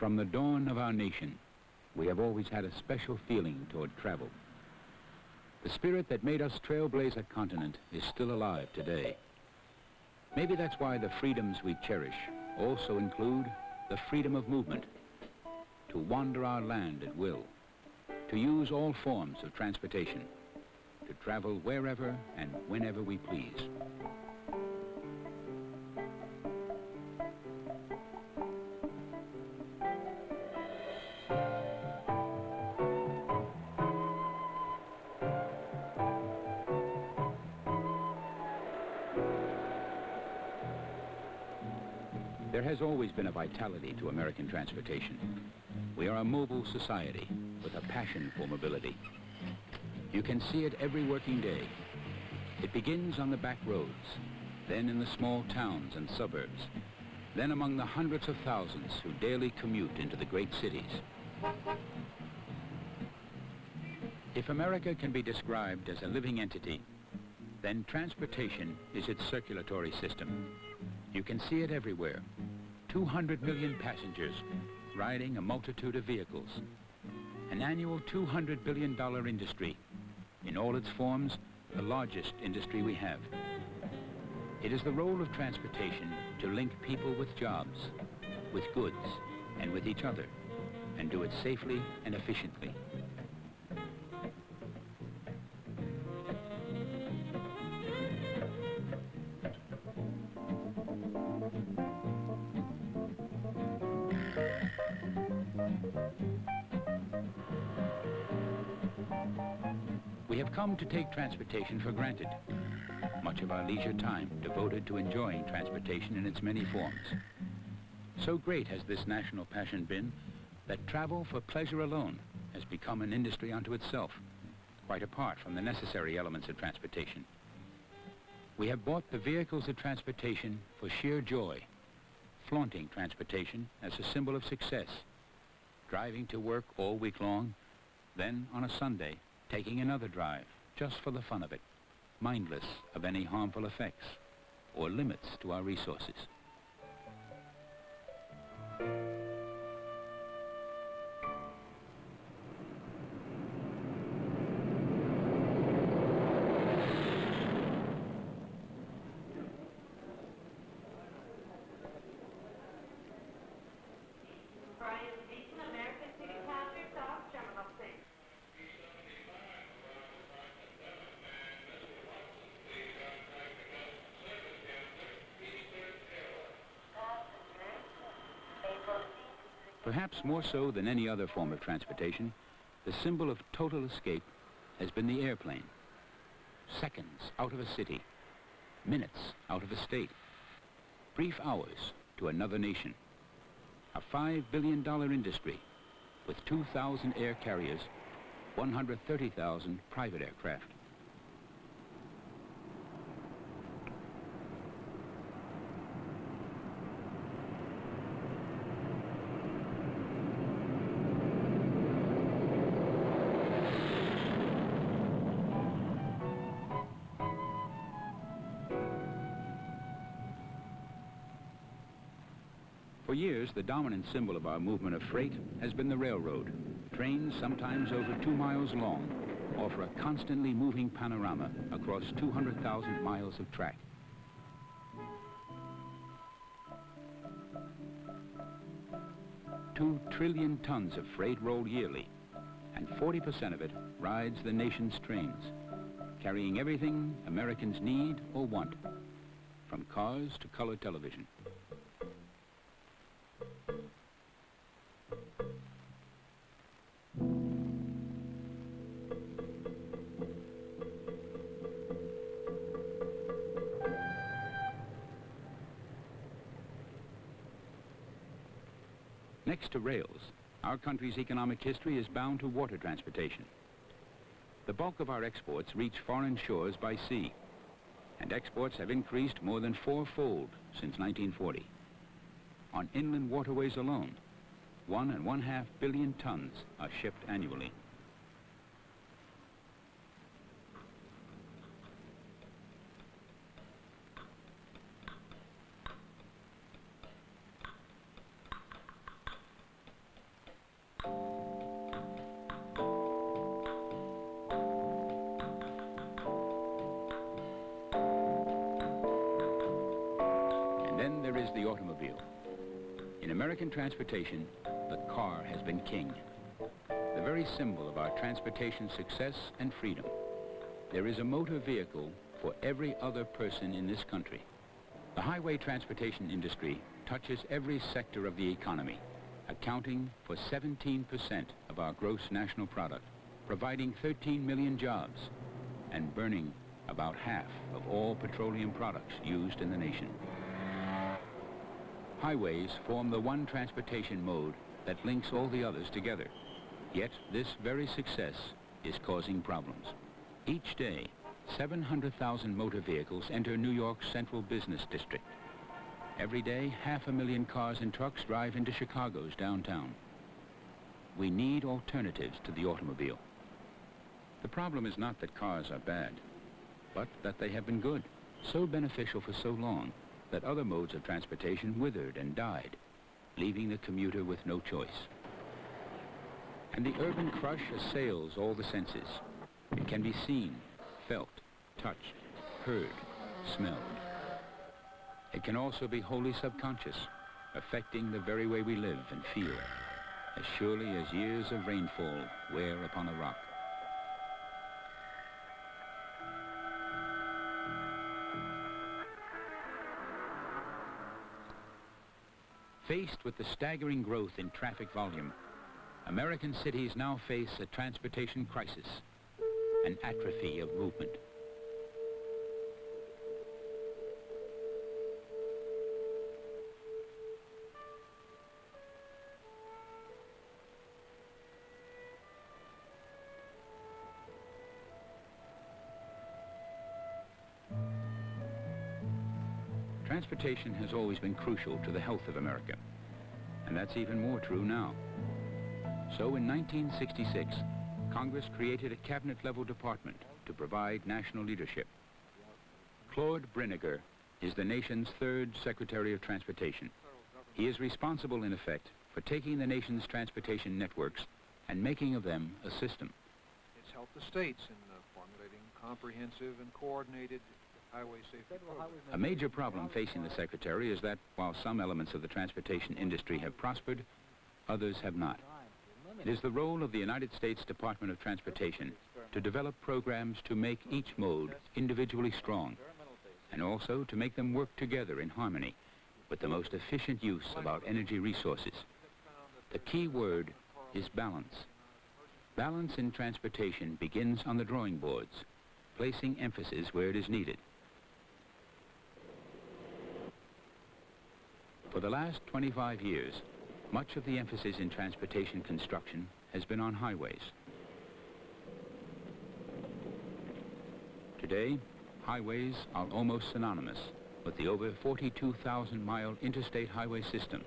From the dawn of our nation, we have always had a special feeling toward travel. The spirit that made us trailblaze a continent is still alive today. Maybe that's why the freedoms we cherish also include the freedom of movement, to wander our land at will, to use all forms of transportation, to travel wherever and whenever we please. There has always been a vitality to American transportation. We are a mobile society with a passion for mobility. You can see it every working day. It begins on the back roads, then in the small towns and suburbs, then among the hundreds of thousands who daily commute into the great cities. If America can be described as a living entity, then transportation is its circulatory system. You can see it everywhere. 200 million passengers riding a multitude of vehicles. An annual $200 billion industry. In all its forms, the largest industry we have. It is the role of transportation to link people with jobs, with goods, and with each other, and do it safely and efficiently. We have come to take transportation for granted. Much of our leisure time devoted to enjoying transportation in its many forms. So great has this national passion been that travel for pleasure alone has become an industry unto itself, quite apart from the necessary elements of transportation. We have bought the vehicles of transportation for sheer joy, flaunting transportation as a symbol of success, driving to work all week long, then on a Sunday, taking another drive, just for the fun of it, mindless of any harmful effects or limits to our resources. Perhaps more so than any other form of transportation, the symbol of total escape has been the airplane. Seconds out of a city, minutes out of a state, brief hours to another nation. A $5 billion industry with 2,000 air carriers, 130,000 private aircraft. For years, the dominant symbol of our movement of freight has been the railroad. Trains, sometimes over 2 miles long, offer a constantly moving panorama across 200,000 miles of track. $2 trillion tons of freight roll yearly, and 40% of it rides the nation's trains, carrying everything Americans need or want, from cars to color television. Next to rails, our country's economic history is bound to water transportation. The bulk of our exports reach foreign shores by sea, and exports have increased more than fourfold since 1940. On inland waterways alone, 1.5 billion tons are shipped annually. Then there is the automobile. In American transportation, the car has been king, the very symbol of our transportation success and freedom. There is a motor vehicle for every other person in this country. The highway transportation industry touches every sector of the economy, accounting for 17% of our gross national product, providing 13 million jobs, and burning about half of all petroleum products used in the nation. Highways form the one transportation mode that links all the others together. Yet this very success is causing problems. Each day, 700,000 motor vehicles enter New York's central business district. Every day, 500,000 cars and trucks drive into Chicago's downtown. We need alternatives to the automobile. The problem is not that cars are bad, but that they have been good, so beneficial for so long that other modes of transportation withered and died, leaving the commuter with no choice. And the urban crush assails all the senses. It can be seen, felt, touched, heard, smelled. It can also be wholly subconscious, affecting the very way we live and feel, as surely as years of rainfall wear upon a rock. Faced with the staggering growth in traffic volume, American cities now face a transportation crisis, an atrophy of movement. Transportation has always been crucial to the health of America, and that's even more true now. So in 1966, Congress created a cabinet-level department to provide national leadership. Claude Brinegar is the nation's third Secretary of Transportation. He is responsible, in effect, for taking the nation's transportation networks and making of them a system. It's helped the states in formulating comprehensive and coordinated highway safety programs. A major problem facing the Secretary is that while some elements of the transportation industry have prospered, others have not. It is the role of the United States Department of Transportation to develop programs to make each mode individually strong, and also to make them work together in harmony with the most efficient use of our energy resources. The key word is balance. Balance in transportation begins on the drawing boards, placing emphasis where it is needed. For the last 25 years, much of the emphasis in transportation construction has been on highways. Today, highways are almost synonymous with the over 42,000-mile interstate highway system,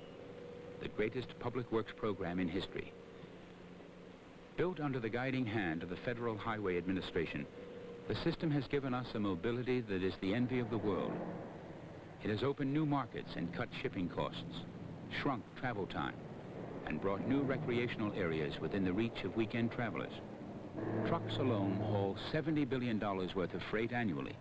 the greatest public works program in history. Built under the guiding hand of the Federal Highway Administration, the system has given us a mobility that is the envy of the world. It has opened new markets and cut shipping costs, shrunk travel time, and brought new recreational areas within the reach of weekend travelers. Trucks alone haul $70 billion worth of freight annually.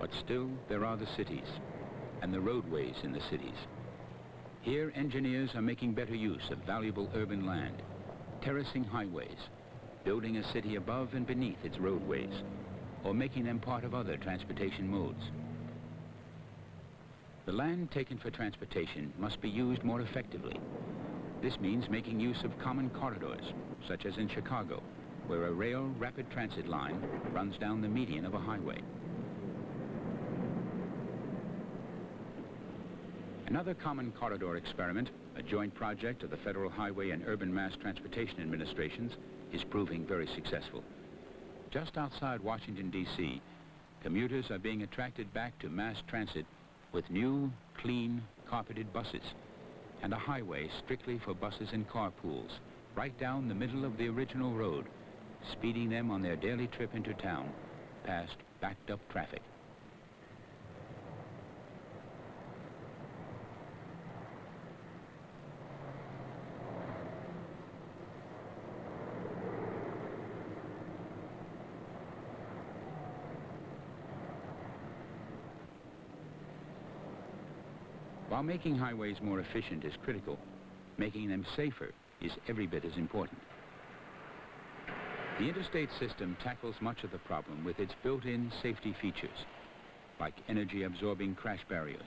But still, there are the cities and the roadways in the cities. Here, engineers are making better use of valuable urban land, terracing highways, building a city above and beneath its roadways, or making them part of other transportation modes. The land taken for transportation must be used more effectively. This means making use of common corridors, such as in Chicago, where a rail rapid transit line runs down the median of a highway. Another common corridor experiment, a joint project of the Federal Highway and Urban Mass Transportation Administrations, is proving very successful. Just outside Washington, D.C., commuters are being attracted back to mass transit with new, clean, carpeted buses and a highway strictly for buses and carpools, right down the middle of the original road, speeding them on their daily trip into town past backed-up traffic. While making highways more efficient is critical, making them safer is every bit as important. The interstate system tackles much of the problem with its built-in safety features, like energy-absorbing crash barriers.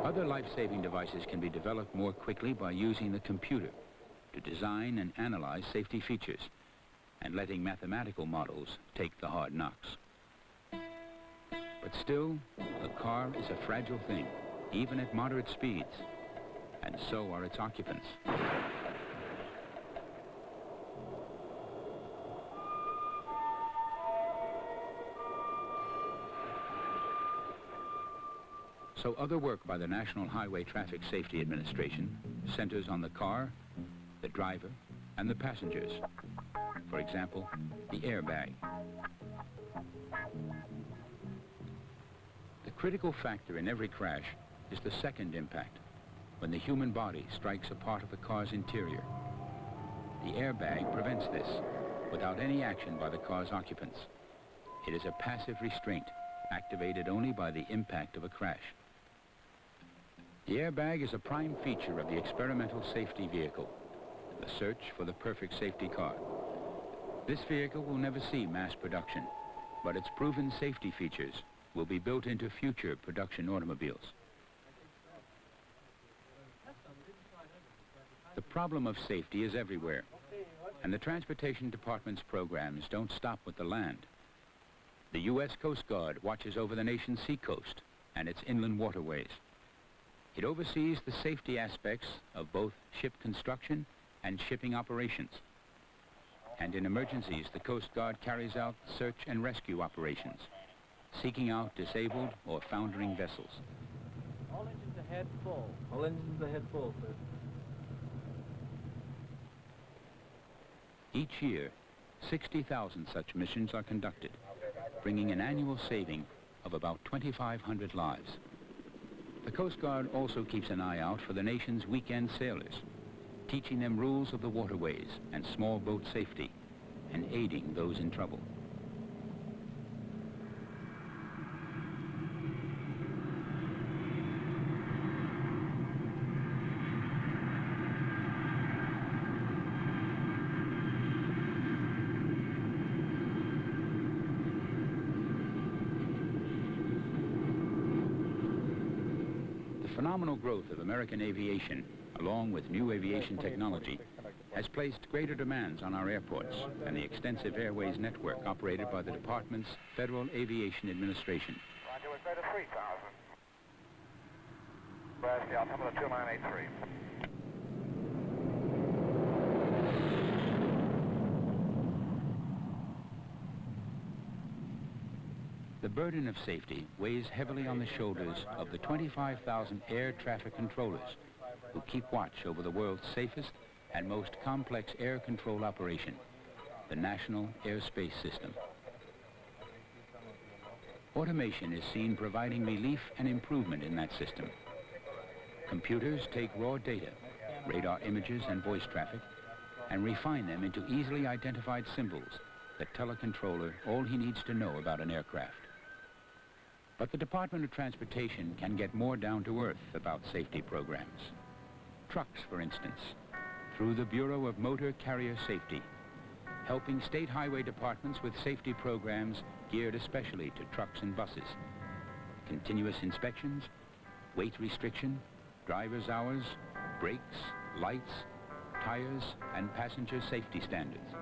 Other life-saving devices can be developed more quickly by using the computer to design and analyze safety features and letting mathematical models take the hard knocks. But still, a car is a fragile thing, even at moderate speeds, and so are its occupants. So other work by the National Highway Traffic Safety Administration centers on the car, the driver, and the passengers. For example, the airbag. The critical factor in every crash is the second impact, when the human body strikes a part of the car's interior. The airbag prevents this without any action by the car's occupants. It is a passive restraint, activated only by the impact of a crash. The airbag is a prime feature of the experimental safety vehicle, the search for the perfect safety car. This vehicle will never see mass production, but its proven safety features will be built into future production automobiles. The problem of safety is everywhere, and the Transportation Department's programs don't stop with the land. The U.S. Coast Guard watches over the nation's seacoast and its inland waterways. It oversees the safety aspects of both ship construction and shipping operations. And in emergencies, the Coast Guard carries out search and rescue operations, seeking out disabled or foundering vessels. All engines ahead full. All engines ahead full, sir. Each year, 60,000 such missions are conducted, bringing an annual saving of about 2,500 lives. The Coast Guard also keeps an eye out for the nation's weekend sailors, teaching them rules of the waterways and small boat safety, and aiding those in trouble. The phenomenal growth of American aviation, along with new aviation technology, has placed greater demands on our airports and the extensive airways network operated by the Department's Federal Aviation Administration. Roger, we'll go to 3,000. Where's the altimeter 2983? The burden of safety weighs heavily on the shoulders of the 25,000 air traffic controllers who keep watch over the world's safest and most complex air control operation, the National Airspace System. Automation is seen providing relief and improvement in that system. Computers take raw data, radar images and voice traffic, and refine them into easily identified symbols that tell a controller all he needs to know about an aircraft. But the Department of Transportation can get more down to earth about safety programs. Trucks, for instance, through the Bureau of Motor Carrier Safety, helping state highway departments with safety programs geared especially to trucks and buses. Continuous inspections, weight restriction, driver's hours, brakes, lights, tires, and passenger safety standards.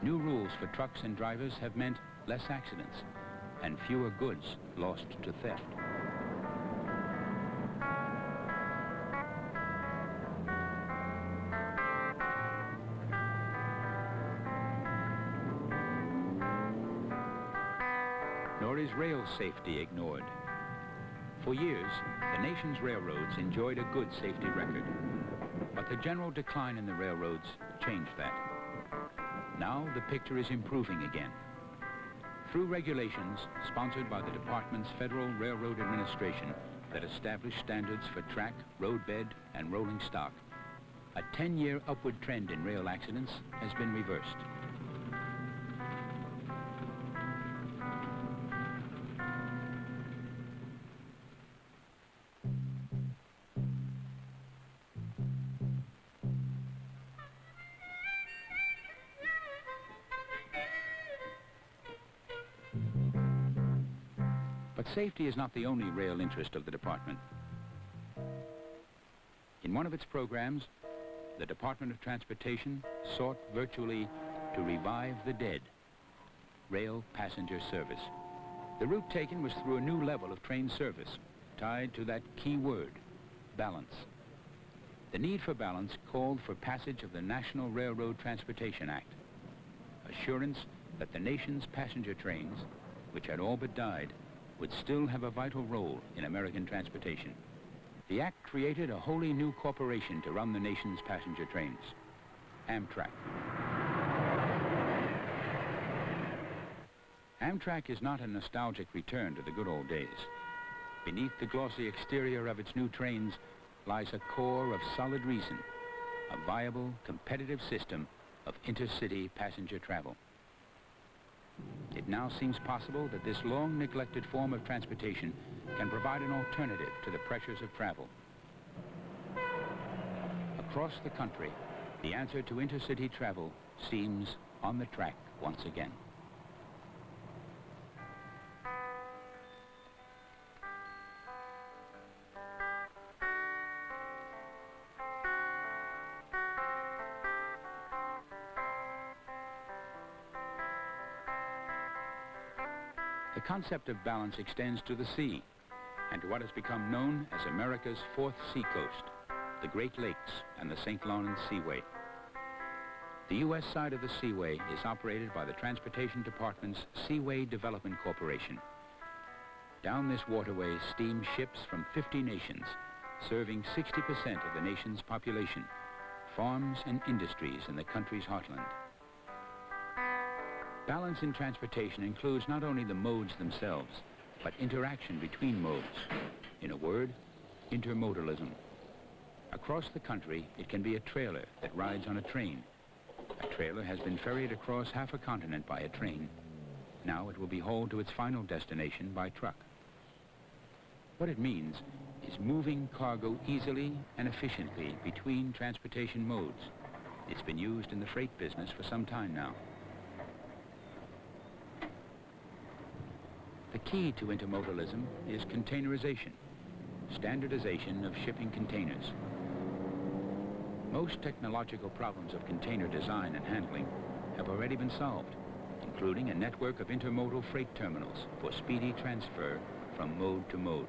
New rules for trucks and drivers have meant less accidents and fewer goods lost to theft. Nor is rail safety ignored. For years, the nation's railroads enjoyed a good safety record, but the general decline in the railroads changed that. Now the picture is improving again. Through regulations sponsored by the department's Federal Railroad Administration that establish standards for track, roadbed, and rolling stock, a 10-year upward trend in rail accidents has been reversed. But safety is not the only rail interest of the department. In one of its programs, the Department of Transportation sought virtually to revive the dead, rail passenger service. The route taken was through a new level of train service, tied to that key word, balance. The need for balance called for passage of the National Railroad Transportation Act, assurance that the nation's passenger trains, which had all but died, would still have a vital role in American transportation. The act created a wholly new corporation to run the nation's passenger trains, Amtrak. Amtrak is not a nostalgic return to the good old days. Beneath the glossy exterior of its new trains lies a core of solid reason, a viable, competitive system of intercity passenger travel. It now seems possible that this long-neglected form of transportation can provide an alternative to the pressures of travel. Across the country, the answer to intercity travel seems on the track once again. The concept of balance extends to the sea and to what has become known as America's fourth seacoast, the Great Lakes and the St. Lawrence Seaway. The U.S. side of the Seaway is operated by the Transportation Department's Seaway Development Corporation. Down this waterway steam ships from 50 nations, serving 60% of the nation's population, farms and industries in the country's heartland. Balance in transportation includes not only the modes themselves, but interaction between modes. In a word, intermodalism. Across the country, it can be a trailer that rides on a train. A trailer has been ferried across half a continent by a train. Now it will be hauled to its final destination by truck. What it means is moving cargo easily and efficiently between transportation modes. It's been used in the freight business for some time now. The key to intermodalism is containerization, standardization of shipping containers. Most technological problems of container design and handling have already been solved, including a network of intermodal freight terminals for speedy transfer from mode to mode.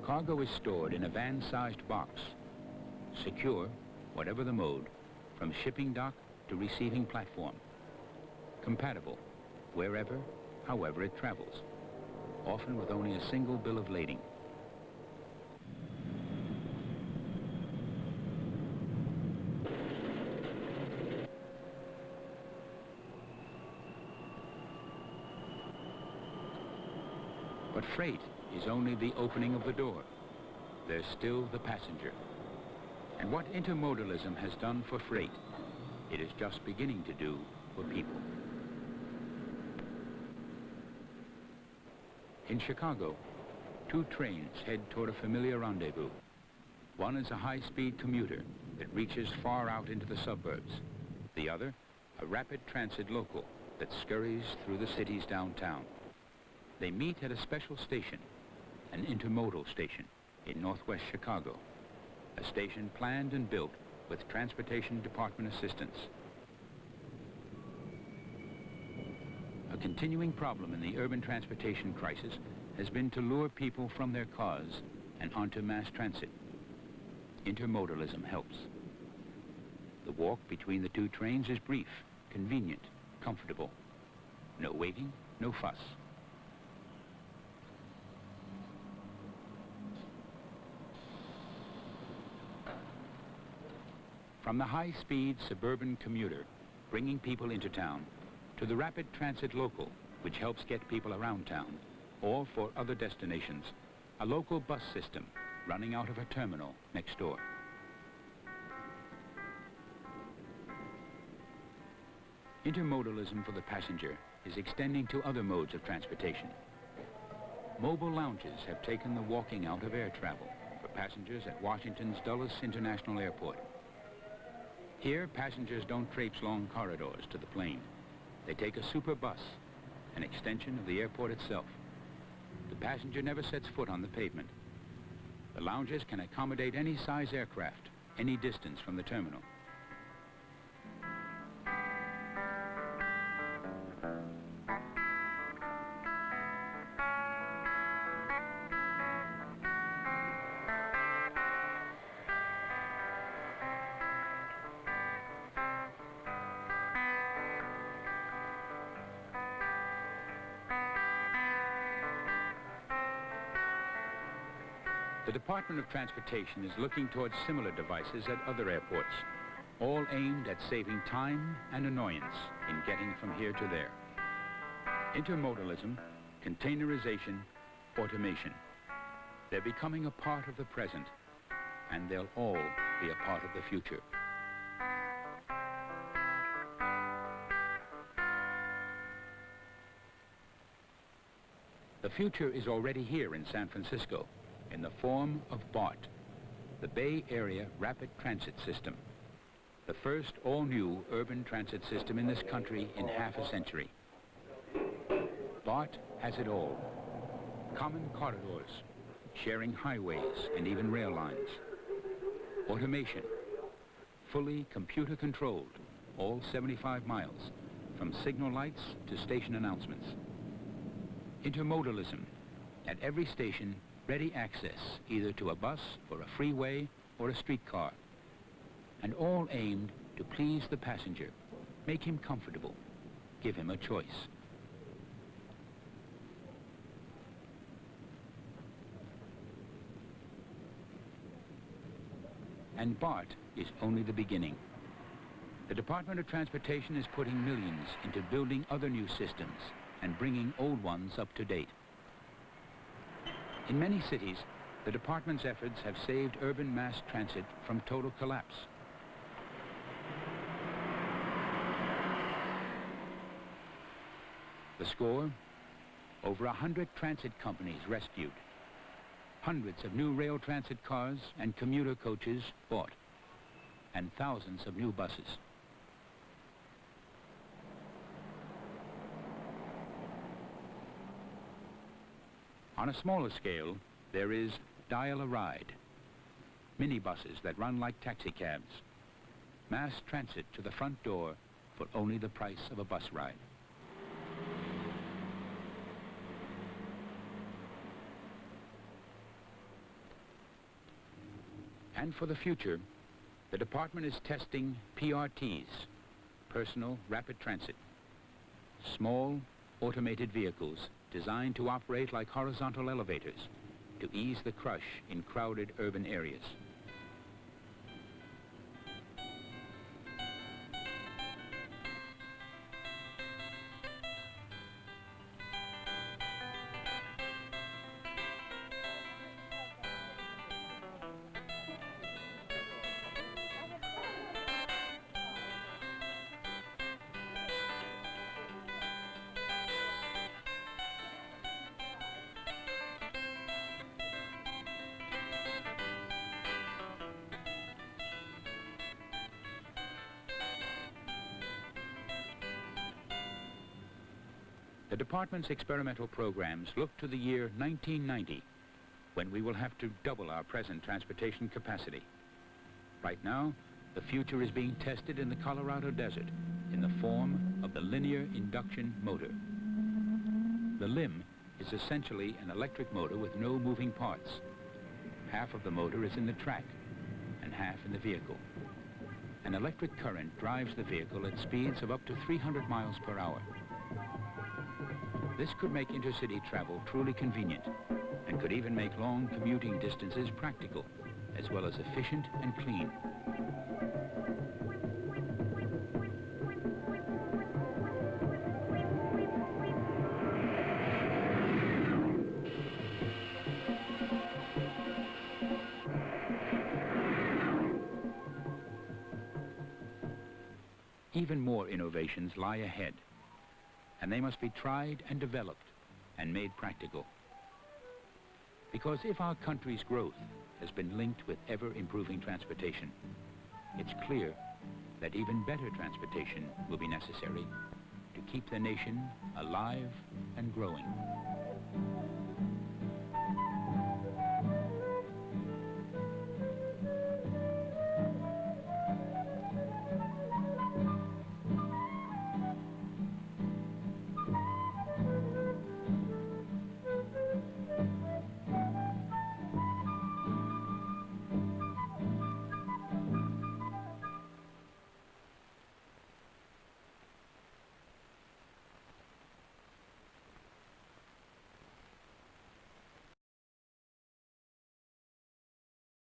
Cargo is stored in a van-sized box, secure, whatever the mode, from shipping dock to receiving platform. Compatible, wherever, however it travels, often with only a single bill of lading. But freight is only the opening of the door. There's still the passenger. And what intermodalism has done for freight, it is just beginning to do for people. In Chicago, two trains head toward a familiar rendezvous. One is a high-speed commuter that reaches far out into the suburbs. The other, a rapid transit local that scurries through the city's downtown. They meet at a special station, an intermodal station in northwest Chicago. A station planned and built with Transportation Department assistance. A continuing problem in the urban transportation crisis has been to lure people from their cars and onto mass transit. Intermodalism helps. The walk between the two trains is brief, convenient, comfortable. No waiting, no fuss. From the high-speed suburban commuter, bringing people into town, to the rapid transit local, which helps get people around town, or for other destinations, a local bus system running out of a terminal next door. Intermodalism for the passenger is extending to other modes of transportation. Mobile lounges have taken the walking out of air travel for passengers at Washington's Dulles International Airport. Here, passengers don't traipse long corridors to the plane. They take a super bus, an extension of the airport itself. The passenger never sets foot on the pavement. The lounges can accommodate any size aircraft, any distance from the terminal. The Department of Transportation is looking towards similar devices at other airports, all aimed at saving time and annoyance in getting from here to there. Intermodalism, containerization, automation. They're becoming a part of the present, and they'll all be a part of the future. The future is already here in San Francisco, in the form of BART, the Bay Area Rapid Transit System, the first all-new urban transit system in this country in half a century. BART has it all. Common corridors, sharing highways and even rail lines. Automation, fully computer-controlled, all 75 miles, from signal lights to station announcements. Intermodalism, at every station, ready access either to a bus for a freeway or a streetcar, and all aimed to please the passenger, make him comfortable, give him a choice. And BART is only the beginning. The Department of Transportation is putting millions into building other new systems and bringing old ones up to date. In many cities, the department's efforts have saved urban mass transit from total collapse. The score? Over 100 transit companies rescued. Hundreds of new rail transit cars and commuter coaches bought. And thousands of new buses. On a smaller scale, there is Dial a Ride, minibuses that run like taxicabs, mass transit to the front door for only the price of a bus ride. And for the future, the department is testing PRTs, personal rapid transit, small automated vehicles designed to operate like horizontal elevators to ease the crush in crowded urban areas. The department's experimental programs look to the year 1990, when we will have to double our present transportation capacity. Right now, the future is being tested in the Colorado desert in the form of the linear induction motor. The limb is essentially an electric motor with no moving parts. Half of the motor is in the track and half in the vehicle. An electric current drives the vehicle at speeds of up to 300 miles per hour. This could make intercity travel truly convenient and could even make long commuting distances practical, as well as efficient and clean. Even more innovations lie ahead, and they must be tried and developed and made practical. Because if our country's growth has been linked with ever-improving transportation, it's clear that even better transportation will be necessary to keep the nation alive and growing.